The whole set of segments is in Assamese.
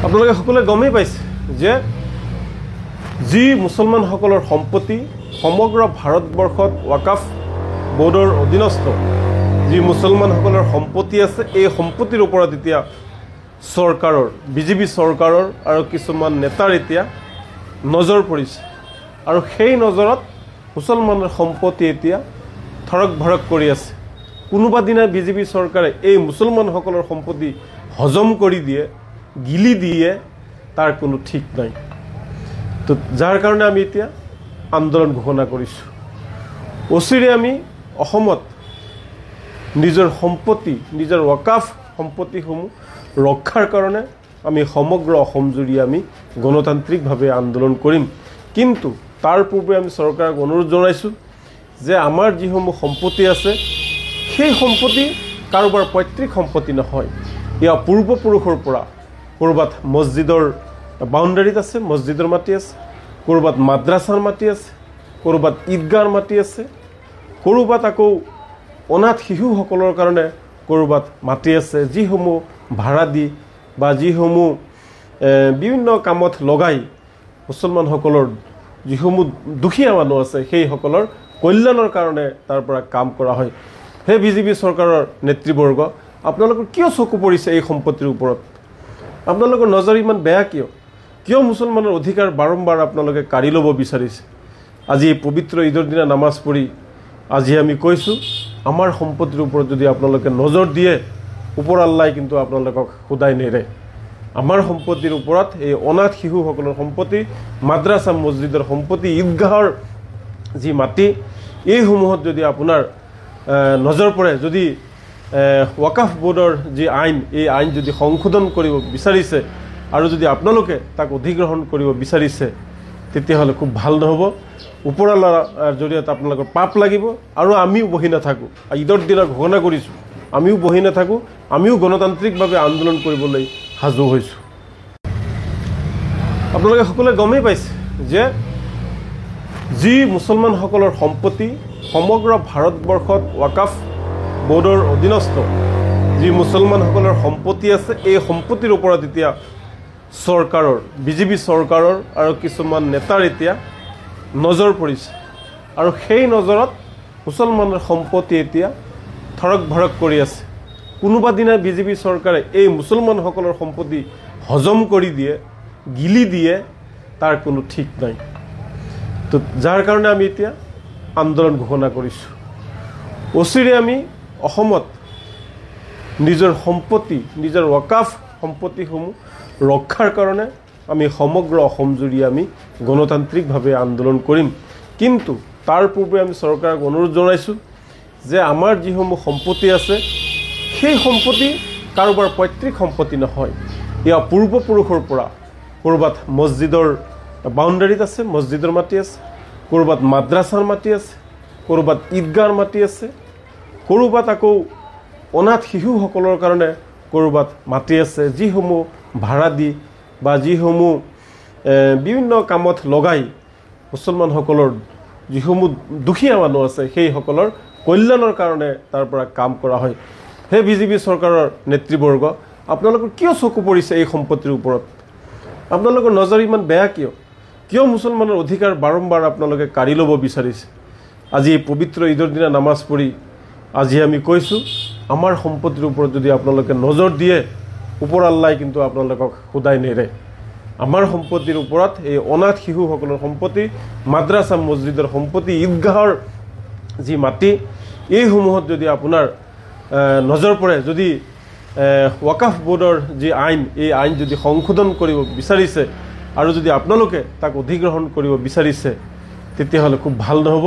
আপোনালোকে সকলোৱে গমেই পাইছে যে যি মুছলমানসকলৰ সম্পত্তি সমগ্ৰ ভাৰতবৰ্ষত ৱাকাফ বোৰ্ডৰ অধীনস্থ যি মুছলমানসকলৰ সম্পত্তি আছে এই সম্পত্তিৰ ওপৰত এতিয়া চৰকাৰৰ বিজেপি চৰকাৰৰ আৰু কিছুমান নেতাৰ এতিয়া নজৰ পৰিছে আৰু সেই নজৰত মুছলমানৰ সম্পত্তি এতিয়া থৰক ভৰক কৰি আছে। কোনোবা দিনা বিজেপি চৰকাৰে এই মুছলমানসকলৰ সম্পত্তি হজম কৰি দিয়ে, গিলি দিয়ে, তাৰ কোনো ঠিক নাই। তো যাৰ কাৰণে আমি এতিয়া আন্দোলন ঘোষণা কৰিছোঁ। অচিৰে আমি অসমত নিজৰ সম্পত্তি, নিজৰ ৱাকাফ সম্পত্তিসমূহ ৰক্ষাৰ কাৰণে আমি সমগ্ৰ অসমজুৰি আমি গণতান্ত্ৰিকভাৱে আন্দোলন কৰিম। কিন্তু তাৰ পূৰ্বে আমি চৰকাৰক অনুৰোধ জনাইছোঁ যে আমাৰ যিসমূহ সম্পত্তি আছে সেই সম্পত্তি কাৰোবাৰ পৈতৃক সম্পত্তি নহয়। ইয়াৰ পূৰ্বপুৰুষৰ পৰা ক'ৰবাত মছজিদৰ বাউণ্ডাৰীত আছে, মছজিদৰ মাটি আছে, ক'ৰবাত মাদ্ৰাছাৰ মাটি আছে, ক'ৰবাত ঈদগাহৰ মাটি আছে, ক'ৰবাত আকৌ অনাথ শিশুসকলৰ কাৰণে ক'ৰবাত মাটি আছে যিসমূহ ভাড়া দি বা যিসমূহ বিভিন্ন কামত লগাই মুছলমানসকলৰ যিসমূহ দুখীয়া মানুহ আছে সেইসকলৰ কল্যাণৰ কাৰণে তাৰ পৰা কাম কৰা হয়। সেই বিজেপি চৰকাৰৰ নেতৃবৰ্গ আপোনালোকৰ কিয় চকু পৰিছে এই সম্পত্তিৰ ওপৰত? আপোনালোকৰ নজৰ ইমান বেয়া কিয়? কিয় মুছলমানৰ অধিকাৰ বাৰম্বাৰ আপোনালোকে কাঢ়ি ল'ব বিচাৰিছে? আজি পবিত্ৰ ঈদৰ দিনা নামাজ পঢ়ি আজি আমি কৈছোঁ আমাৰ সম্পত্তিৰ ওপৰত যদি আপোনালোকে নজৰ দিয়ে ওপৰ আল্লাই কিন্তু আপোনালোকক সদায় নেৰে। আমাৰ সম্পত্তিৰ ওপৰত এই অনাথ শিশুসকলৰ সম্পত্তি, মাদ্ৰাছা মছজিদৰ সম্পত্তি, ঈদগাহৰ যি মাটি এইসমূহত যদি আপোনাৰ নজৰ পৰে, যদি ৱাকাফ বোৰ্ডৰ যি আইন এই আইন যদি সংশোধন কৰিব বিচাৰিছে আৰু যদি আপোনালোকে তাক অধিগ্ৰহণ কৰিব বিচাৰিছে তেতিয়াহ'লে খুব ভাল নহ'ব। ওপৰৱালাৰ জৰিয়তে আপোনালোকৰ পাপ লাগিব আৰু আমিও বহি নাথাকোঁ। ঈদৰ দিনা ঘোষণা কৰিছোঁ আমিও বহি নাথাকোঁ, আমিও গণতান্ত্ৰিকভাৱে আন্দোলন কৰিবলৈ সাজু হৈছোঁ। আপোনালোকে সকলোৱে গমেই পাইছে যে যি মুছলমানসকলৰ সম্পত্তি সমগ্ৰ ভাৰতবৰ্ষত ৱাকাফ বোৰ্ডৰ অধীনস্থ যি মুছলমানসকলৰ সম্পত্তি আছে এই সম্পত্তিৰ ওপৰত এতিয়া চৰকাৰৰ বিজেপি চৰকাৰৰ আৰু কিছুমান নেতাৰ এতিয়া নজৰ পৰিছে আৰু সেই নজৰত মুছলমানৰ সম্পত্তি এতিয়া থৰক ভৰক কৰি আছে। কোনোবা দিনা বিজেপি চৰকাৰে এই মুছলমানসকলৰ সম্পত্তি হজম কৰি দিয়ে, গিলি দিয়ে, তাৰ কোনো ঠিক নাই। তো যাৰ কাৰণে আমি এতিয়া আন্দোলন ঘোষণা কৰিছোঁ। অচিৰে আমি অসমত নিজৰ সম্পত্তি, নিজৰ ৱাকাফ সম্পত্তিসমূহ ৰক্ষাৰ কাৰণে আমি সমগ্ৰ অসমজুৰি আমি গণতান্ত্ৰিকভাৱে আন্দোলন কৰিম। কিন্তু তাৰ পূৰ্বে আমি চৰকাৰক অনুৰোধ জনাইছোঁ যে আমাৰ যিসমূহ সম্পত্তি আছে সেই সম্পত্তি কাৰোবাৰ পৈতৃক সম্পত্তি নহয়। ইয়াৰ পূৰ্বপুৰুষৰ পৰা ক'ৰবাত মছজিদৰ বাউণ্ডাৰীত আছে, মছজিদৰ মাটি আছে, ক'ৰবাত মাদ্ৰাছাৰ মাটি আছে, ক'ৰবাত ঈদগাহৰ মাটি আছে, ক'ৰবাত আকৌ অনাথ শিশুসকলৰ কাৰণে ক'ৰবাত মাটি আছে যিসমূহ ভাড়া দি বা যিসমূহ বিভিন্ন কামত লগাই মুছলমানসকলৰ যিসমূহ দুখীয়া মানুহ আছে সেইসকলৰ কল্যাণৰ কাৰণে তাৰ পৰা কাম কৰা হয়। সেই বিজেপি চৰকাৰৰ নেতৃবৰ্গ আপোনালোকৰ কিয় চকু পৰিছে এই সম্পত্তিৰ ওপৰত? আপোনালোকৰ নজৰ ইমান বেয়া কিয়? কিয় মুছলমানৰ অধিকাৰ বাৰম্বাৰ আপোনালোকে কাঢ়ি ল'ব বিচাৰিছে? আজি পবিত্ৰ ঈদৰ দিনা নামাজ পঢ়ি আজি আমি কৈছোঁ আমাৰ সম্পত্তিৰ ওপৰত যদি আপোনালোকে নজৰ দিয়ে ওপৰ আল্লাই কিন্তু আপোনালোকক সদায় নেৰে। আমাৰ সম্পত্তিৰ ওপৰত এই অনাথ শিশুসকলৰ সম্পত্তি, মাদ্ৰাছা মছজিদৰ সম্পত্তি, ঈদগাহৰ যি মাটি এইসমূহত যদি আপোনাৰ নজৰ পৰে, যদি ৱাকাফ বোৰ্ডৰ যি আইন এই আইন যদি সংশোধন কৰিব বিচাৰিছে আৰু যদি আপোনালোকে তাক অধিগ্ৰহণ কৰিব বিচাৰিছে তেতিয়াহ'লে খুব ভাল নহ'ব।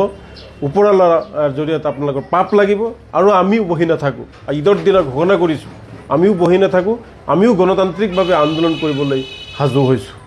ওপৰৱালাৰ জৰিয়তে আপোনালোকৰ পাপ লাগিব আৰু আমিও বহি নাথাকোঁ। ঈদৰ দিনা ঘোষণা কৰিছোঁ আমিও বহি নাথাকোঁ, আমিও গণতান্ত্ৰিকভাৱে আন্দোলন কৰিবলৈ সাজু হৈছোঁ।